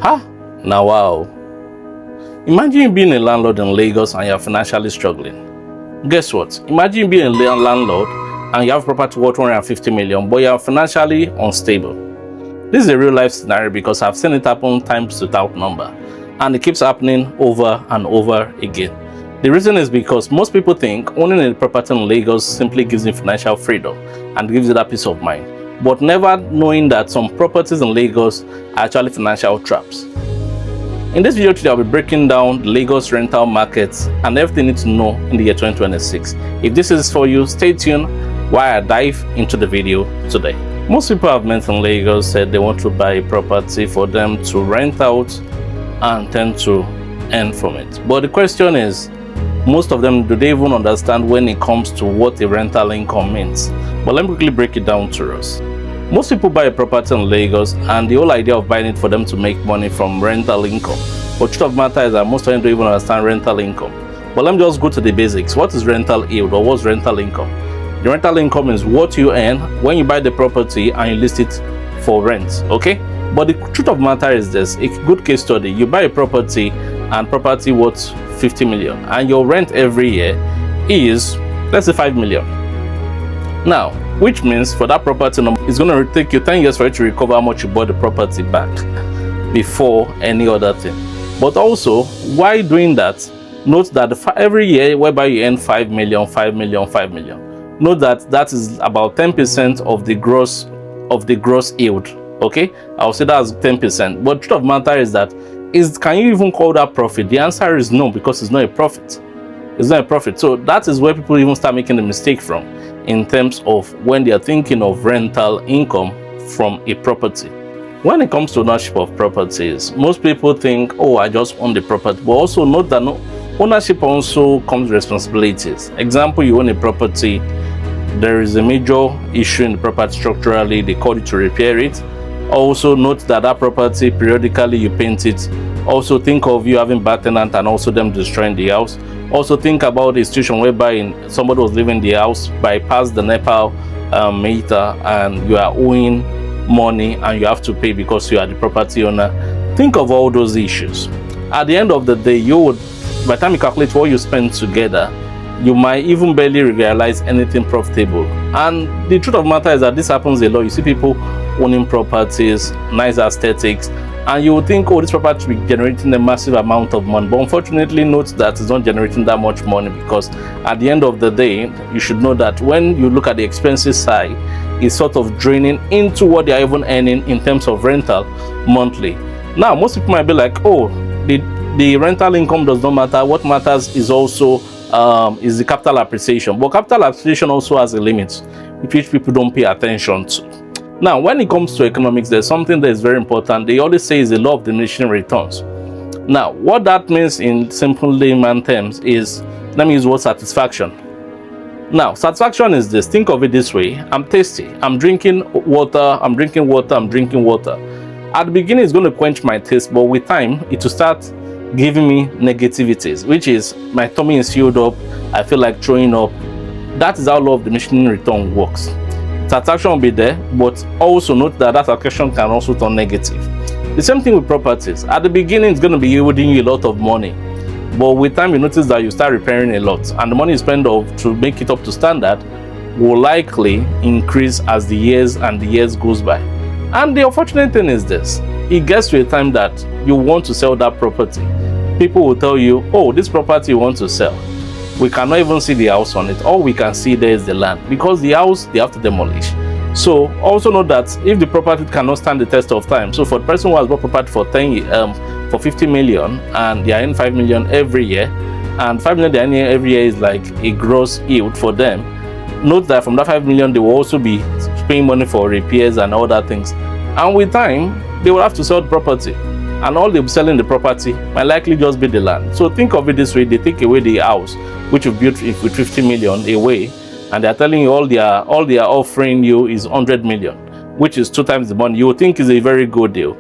Now wow. Imagine being a landlord in Lagos and you're financially struggling. Guess what? Imagine being a landlord and you have property worth 150 million, but you're financially unstable. This is a real life scenario because I've seen it happen times without number, and it keeps happening over and over again. The reason is because most people think owning a property in Lagos simply gives you financial freedom and gives you that peace of mind, but never knowing that some properties in Lagos are actually financial traps. In this video today, I'll be breaking down the Lagos rental markets and everything you need to know in the year 2026. If this is for you, stay tuned while I dive into the video today. Most people I've met in Lagos said they want to buy a property for them to rent out and tend to earn from it. But the question is, most of them, do they even understand when it comes to what a rental income means? But let me quickly break it down to us. Most people buy a property in Lagos and the whole idea of buying it for them to make money from rental income. But the truth of the matter is that most of them don't even understand rental income. But let me just go to the basics. What is rental yield, or what's rental income? The rental income is what you earn when you buy the property and you list it for rent, okay? But the truth of the matter is this: a good case study, you buy a property and property worth 50 million and your rent every year is, let's say, 5 million. Now, which means for that property, it's going to take you 10 years for it to recover how much you bought the property back before any other thing. But also, while doing that, note that every year whereby you earn 5 million, 5 million, 5 million, note that that is about 10% of the gross yield. Okay, I'll say that's 10%. But the truth of the matter is that can you even call that profit? The answer is no, because it's not a profit. It's not a profit. So that is where people even start making the mistake from, in terms of when they are thinking of rental income from a property. When it comes to ownership of properties, most people think, oh, I just own the property. But also note that ownership also comes with responsibilities. Example, you own a property, there is a major issue in the property structurally, they call you to repair it. Also note that property, periodically you paint it. Also think of you having bad tenant and also them destroying the house. Also think about a situation whereby somebody was living in the house, bypassed the NEPA meter, and you are owing money and you have to pay because you are the property owner. Think of all those issues. At the end of the day, by the time you calculate what you spend together, you might even barely realize anything profitable. And the truth of the matter is that this happens a lot. You see people owning properties, nice aesthetics, and you would think, oh, this property will be generating a massive amount of money. But unfortunately, note that it's not generating that much money, because at the end of the day, you should know that when you look at the expenses side, it's sort of draining into what they are even earning in terms of rental monthly. Now, most people might be like, oh, the rental income does not matter. What matters is also is the capital appreciation. But capital appreciation also has a limit, which people don't pay attention to. Now, when it comes to economics, there's something that is very important. They always say is the law of diminishing returns. Now, what that means in simple layman terms is, let me use the word satisfaction. Now, satisfaction is this. Think of it this way. I'm thirsty. I'm drinking water. I'm drinking water. I'm drinking water. At the beginning, it's going to quench my thirst, but with time, it will start giving me negativities, which is my tummy is filled up. I feel like throwing up. That is how law of diminishing return works. Satisfaction will be there, but also note that satisfaction can also turn negative. The same thing with properties. At the beginning, it's going to be yielding you a lot of money, but with time, you notice that you start repairing a lot, and the money you spend to make it up to standard will likely increase as the years goes by. And the unfortunate thing is this: it gets to a time that you want to sell that property. People will tell you, oh, this property you want to sell, we cannot even see the house on it. All we can see there is the land, because the house they have to demolish. So also know that if the property cannot stand the test of time, so for the person who has bought property for 50 million and they are in 5 million every year, and 5 million they are in every year is like a gross yield for them, note that from that 5 million they will also be paying money for repairs and other things, and with time they will have to sell the property, and all they'll be selling the property might likely just be the land. So think of it this way: they take away the house which you built with 50 million away, and they're telling you all they are offering you is 100 million, which is 2 times the money. You would think is a very good deal,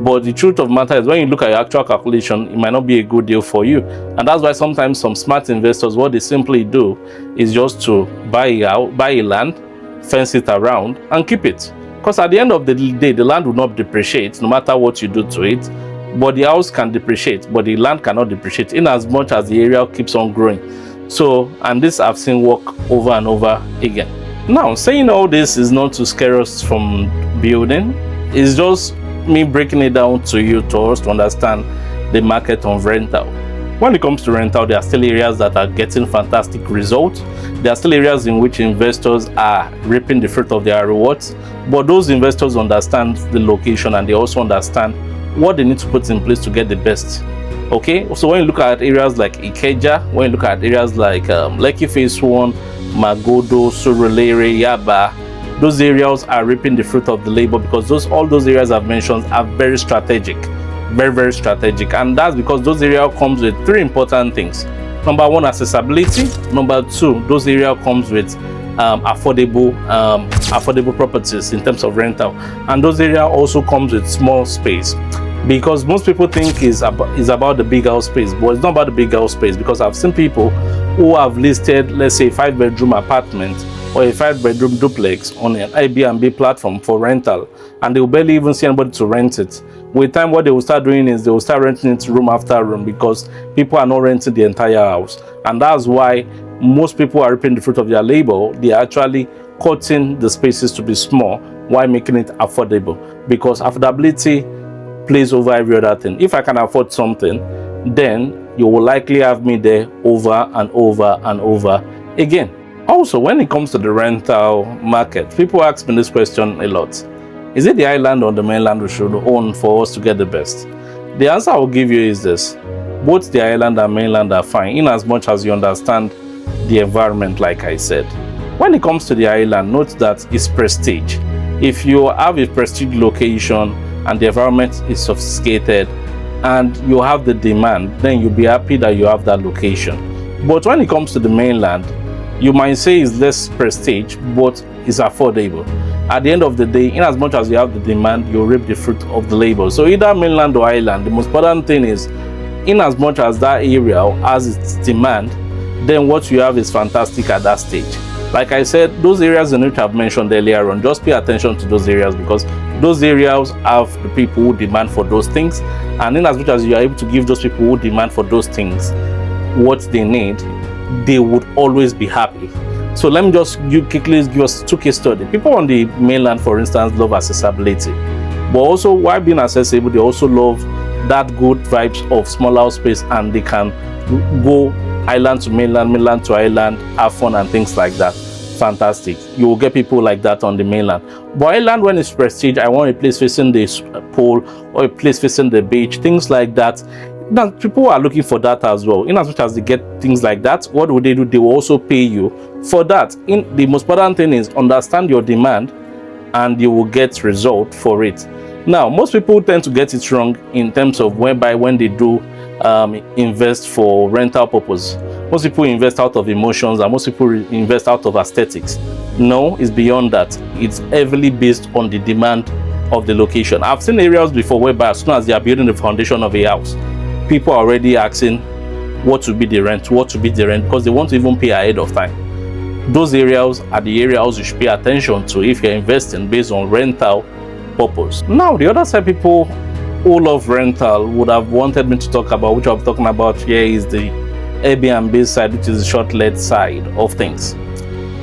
but the truth of the matter is when you look at your actual calculation, it might not be a good deal for you. And that's why sometimes some smart investors, what they simply do is just to buy a land, fence it around and keep it, because at the end of the day the land will not depreciate no matter what you do to it. but the house can depreciate, but the land cannot depreciate in as much as the area keeps on growing. So, and this I've seen work over and over again. Now, saying all this is not to scare us from building. It's just me breaking it down to you to us to understand the market of rental. When it comes to rental, there are still areas that are getting fantastic results. There are still areas in which investors are reaping the fruit of their rewards. But those investors understand the location and they also understand what they need to put in place to get the best. Okay, so when you look at areas like Ikeja, when you look at areas like Lekki Phase 1, Magodo, Surulere, Yaba, those areas are reaping the fruit of the labor because all those areas I've mentioned are very strategic. Very strategic, and that's because those areas comes with three important things. Number one, accessibility. Number two, those areas comes with affordable properties in terms of rental, and those areas also comes with small space, because most people think is about the big house space, but it's not about the big house space, because I've seen people who have listed, let's say, 5-bedroom apartment or a 5-bedroom duplex on an Airbnb platform for rental, and they will barely even see anybody to rent it. With time, what they will start doing is they will start renting it room after room, because people are not renting the entire house. And that's why most people are reaping the fruit of their labor. They are actually cutting the spaces to be small while making it affordable, because affordability plays over every other thing. If I can afford something, then you will likely have me there over and over and over again. Also, when it comes to the rental market, people ask me this question a lot. Is it the island or the mainland we should own for us to get the best? The answer I will give you is this. Both the island and mainland are fine, in as much as you understand the environment, like I said. When it comes to the island, note that it's prestige. If you have a prestige location and the environment is sophisticated and you have the demand, then you'll be happy that you have that location. But when it comes to the mainland, you might say it's less prestige, but it's affordable. At the end of the day, in as much as you have the demand, you reap the fruit of the labor. So either mainland or island, the most important thing is, in as much as that area has its demand, then what you have is fantastic at that stage. Like I said, those areas in which I've mentioned earlier on, just pay attention to those areas, because those areas have the people who demand for those things. And in as much as you are able to give those people who demand for those things what they need, they would always be happy. So let me just quickly give us two case studies. People on the mainland, for instance, love accessibility. But also, while being accessible, they also love that good vibes of small house space, and they can go island to mainland, mainland to island, have fun and things like that. Fantastic. You will get people like that on the mainland. But island, when it's prestige, I want a place facing the pool or a place facing the beach, things like that. Now, people are looking for that as well. In as much as they get things like that, what would they do? They will also pay you for that. The most important thing is understand your demand, and you will get result for it. Now, most people tend to get it wrong in terms of when they do invest for rental purpose. Most people invest out of emotions, and most people invest out of aesthetics. No, it's beyond that. It's heavily based on the demand of the location. I've seen areas before whereby as soon as they are building the foundation of a house, people are already asking what to be the rent, because they want to even pay ahead of time. Those areas are the areas you should pay attention to if you're investing based on rental purpose. Now, the other side, people who love rental would have wanted me to talk about, which I'm talking about here, is the Airbnb side, which is the short-let side of things.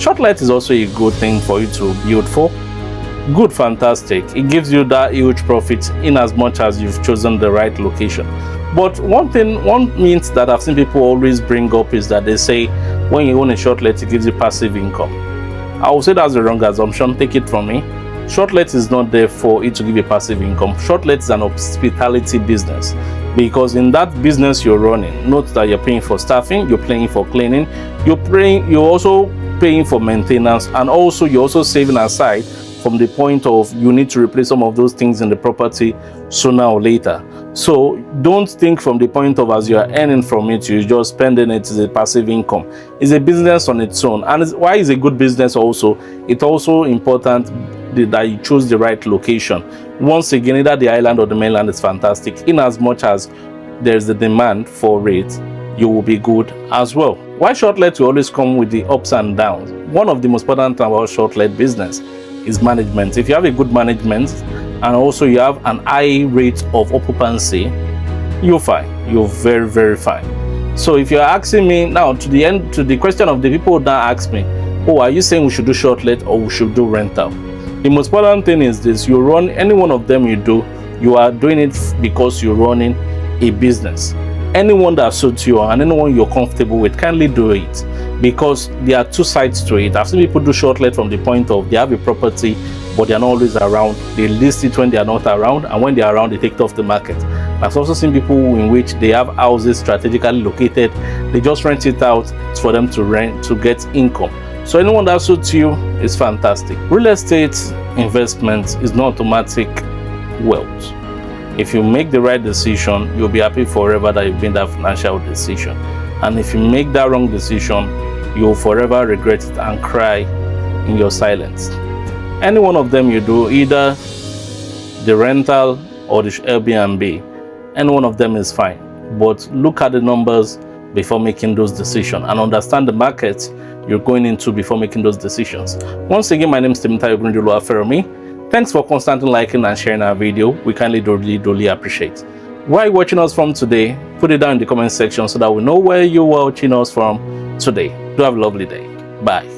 Short-let is also a good thing for you to build for. Good, fantastic. It gives you that huge profit in as much as you've chosen the right location. But one means that I've seen people always bring up is that they say when you own a short-let, it gives you passive income. I will say that's the wrong assumption. Take it from me. Short-let is not there for it to give you passive income. Short-let is an hospitality business, because in that business you're running, note that you're paying for staffing, you're paying for cleaning, you're also paying for maintenance, and also you're also saving aside from the point of you need to replace some of those things in the property sooner or later. So don't think from the point of as you are earning from it, you're just spending it as a passive income. It's a business on its own. And why is a good business also? It's also important that you choose the right location. Once again, either the island or the mainland is fantastic. In as much as there's the demand for it, you will be good as well. Why short-let will always come with the ups and downs? One of the most important things about short-let business is management. If you have a good management and also you have an high rate of occupancy, you're fine. You're very, very fine. So if you're asking me now, to the question of the people that ask me, oh, are you saying we should do short let or we should do rental? The most important thing is this: you run any one of them you do, you are doing it because you're running a business. Anyone that suits you and anyone you're comfortable with, kindly do it, because there are two sides to it. I've seen people do short let from the point of they have a property but they're not always around. They list it when they are not around, and when they are around they take it off the market. I've also seen people in which they have houses strategically located, they just rent it out for them to rent to get income. So anyone that suits you is fantastic. Real estate investment is not automatic wealth. If you make the right decision, you'll be happy forever that you've made that financial decision. And if you make that wrong decision, you'll forever regret it and cry in your silence. Any one of them you do, either the rental or the Airbnb, any one of them is fine. But look at the numbers before making those decisions and understand the market you're going into before making those decisions. Once again, my name is Timothy Ogunjulu. Thanks for constantly liking and sharing our video. We kindly really appreciate. Where are you watching us from today? Put it down in the comment section so that we know where you're watching us from today. Do have a lovely day. Bye.